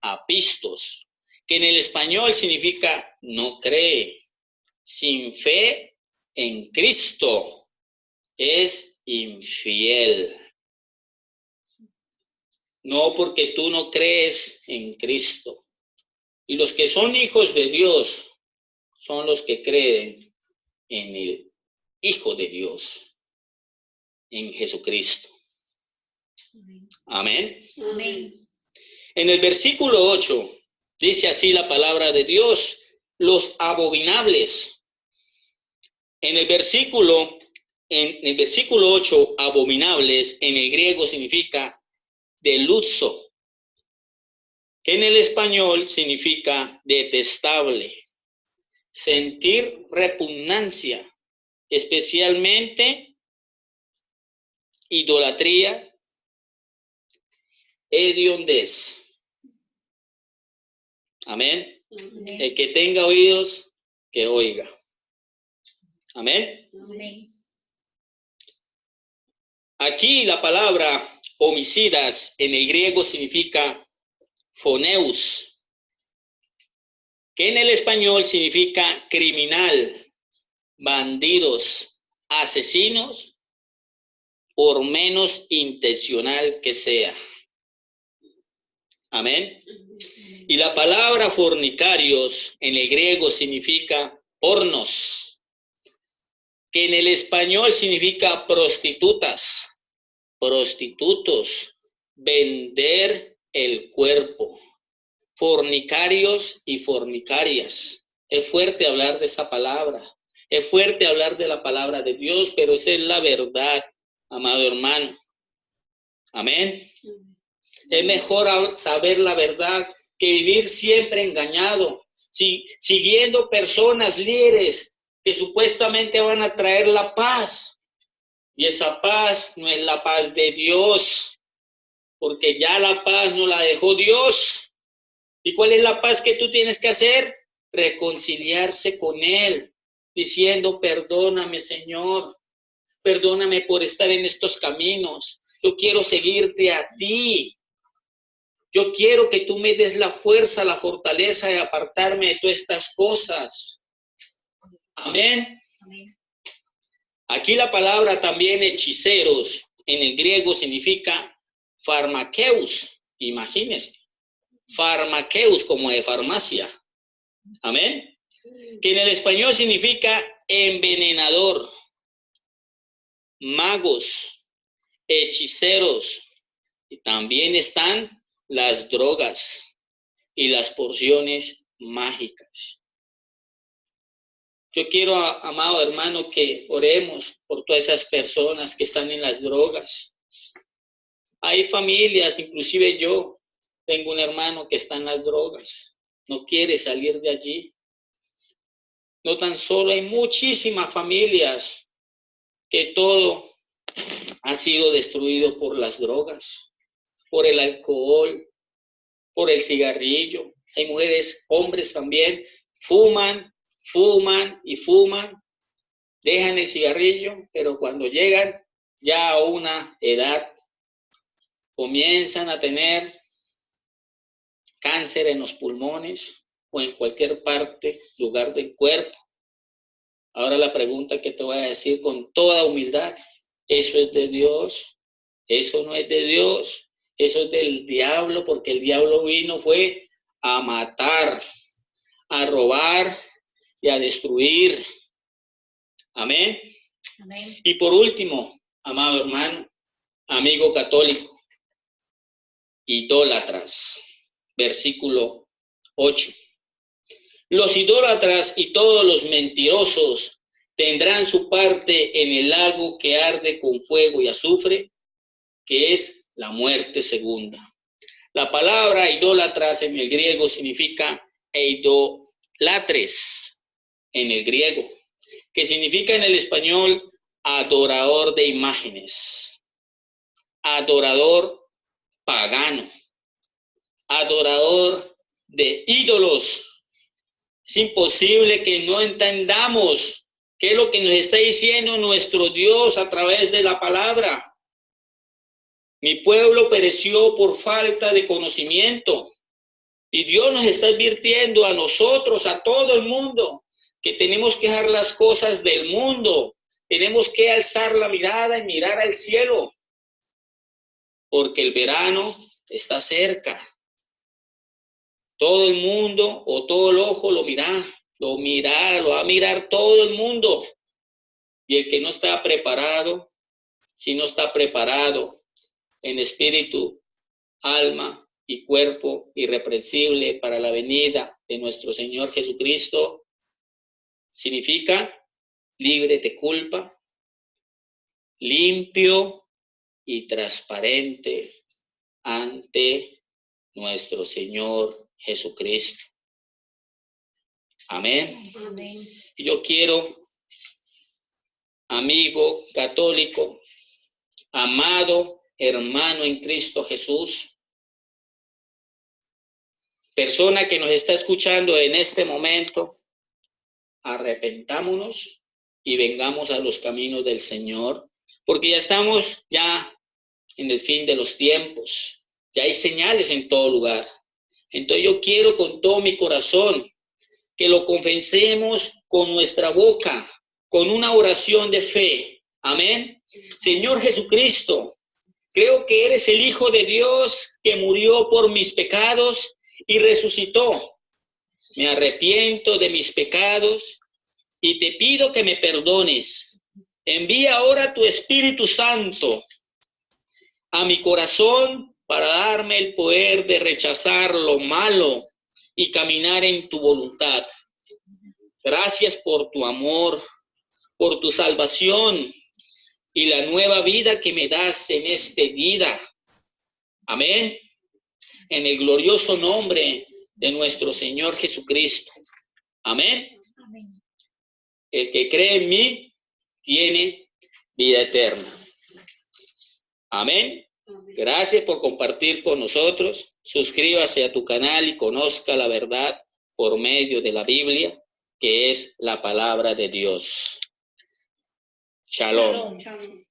apistos, que en el español significa no cree, sin fe en Cristo, es infiel. No, porque tú no crees en Cristo. Y los que son hijos de Dios son los que creen en el Hijo de Dios, en Jesucristo. Amén. Amén. En el versículo 8 dice así la palabra de Dios: los abominables. En el versículo 8, abominables en el griego significa de lutzo, que en el español significa detestable, sentir repugnancia, especialmente idolatría, hediondez. Amén. Amén. El que tenga oídos, que oiga. Amén. Amén. Aquí la palabra homicidas en el griego significa phoneus, que en el español significa criminal, bandidos, asesinos, por menos intencional que sea. Amén. Y la palabra fornicarios en el griego significa pornos, que en el español significa prostitutas, prostitutos, vender el cuerpo, fornicarios y fornicarias. Es fuerte hablar de esa palabra, es fuerte hablar de la palabra de Dios, pero esa es la verdad, amado hermano. Amén. Es mejor saber la verdad que vivir siempre engañado, siguiendo personas líderes que supuestamente van a traer la paz. Y esa paz no es la paz de Dios, porque ya la paz no la dejó Dios. ¿Y cuál es la paz que tú tienes que hacer? Reconciliarse con Él, diciendo, perdóname, Señor, perdóname por estar en estos caminos. Yo quiero seguirte a ti. Yo quiero que tú me des la fuerza, la fortaleza de apartarme de todas estas cosas. Amén. Amén. Aquí la palabra también hechiceros en el griego significa farmakeus. Imagínense. Farmakeus como de farmacia. Amén. Que en el español significa envenenador, magos, hechiceros. Y también están las drogas y las porciones mágicas. Yo quiero, amado hermano, que oremos por todas esas personas que están en las drogas. Hay familias, inclusive yo tengo un hermano que está en las drogas, no quiere salir de allí. No tan solo, hay muchísimas familias que todo ha sido destruido por las drogas, por el alcohol, por el cigarrillo. Hay mujeres, hombres también, fuman y fuman, dejan el cigarrillo, pero cuando llegan ya a una edad, comienzan a tener cáncer en los pulmones o en cualquier parte, lugar del cuerpo. Ahora la pregunta que te voy a decir con toda humildad, ¿eso es de Dios? Eso no es de Dios, eso es del diablo, porque el diablo fue a matar, a robar y a destruir. Amén. Amén. Y por último, amado hermano, amigo católico, idólatras. Versículo 8. Los idólatras y todos los mentirosos tendrán su parte en el lago que arde con fuego y azufre, que es la muerte segunda. La palabra idólatras en el griego significa eidolatres en el griego, que significa en el español adorador de imágenes, adorador pagano, adorador de ídolos. Es imposible que no entendamos qué es lo que nos está diciendo nuestro Dios a través de la palabra. Mi pueblo pereció por falta de conocimiento. Y Dios nos está advirtiendo a nosotros, a todo el mundo, que tenemos que dejar las cosas del mundo. Tenemos que alzar la mirada y mirar al cielo. Porque el verano está cerca. Todo el mundo o todo el ojo lo va a mirar todo el mundo. Y el que no está preparado, si no está preparado en espíritu, alma y cuerpo irreprensible para la venida de nuestro Señor Jesucristo, significa libre de culpa, limpio y transparente ante nuestro Señor Jesucristo. Amén. Amén. Y yo quiero, amigo católico, amado hermano en Cristo Jesús, persona que nos está escuchando en este momento, arrepentámonos y vengamos a los caminos del Señor, porque ya estamos en el fin de los tiempos, ya hay señales en todo lugar. Entonces yo quiero con todo mi corazón que lo confesemos con nuestra boca, con una oración de fe. Amén. Señor Jesucristo, creo que eres el Hijo de Dios que murió por mis pecados y resucitó. Me arrepiento de mis pecados y te pido que me perdones. Envía ahora tu Espíritu Santo a mi corazón para darme el poder de rechazar lo malo y caminar en tu voluntad. Gracias por tu amor, por tu salvación y la nueva vida que me das en este día. Amén. En el glorioso nombre de nuestro Señor Jesucristo. Amén. Amén. El que cree en mí tiene vida eterna. Amén. Gracias por compartir con nosotros. Suscríbase a tu canal y conozca la verdad por medio de la Biblia, que es la palabra de Dios. Shalom. Shalom.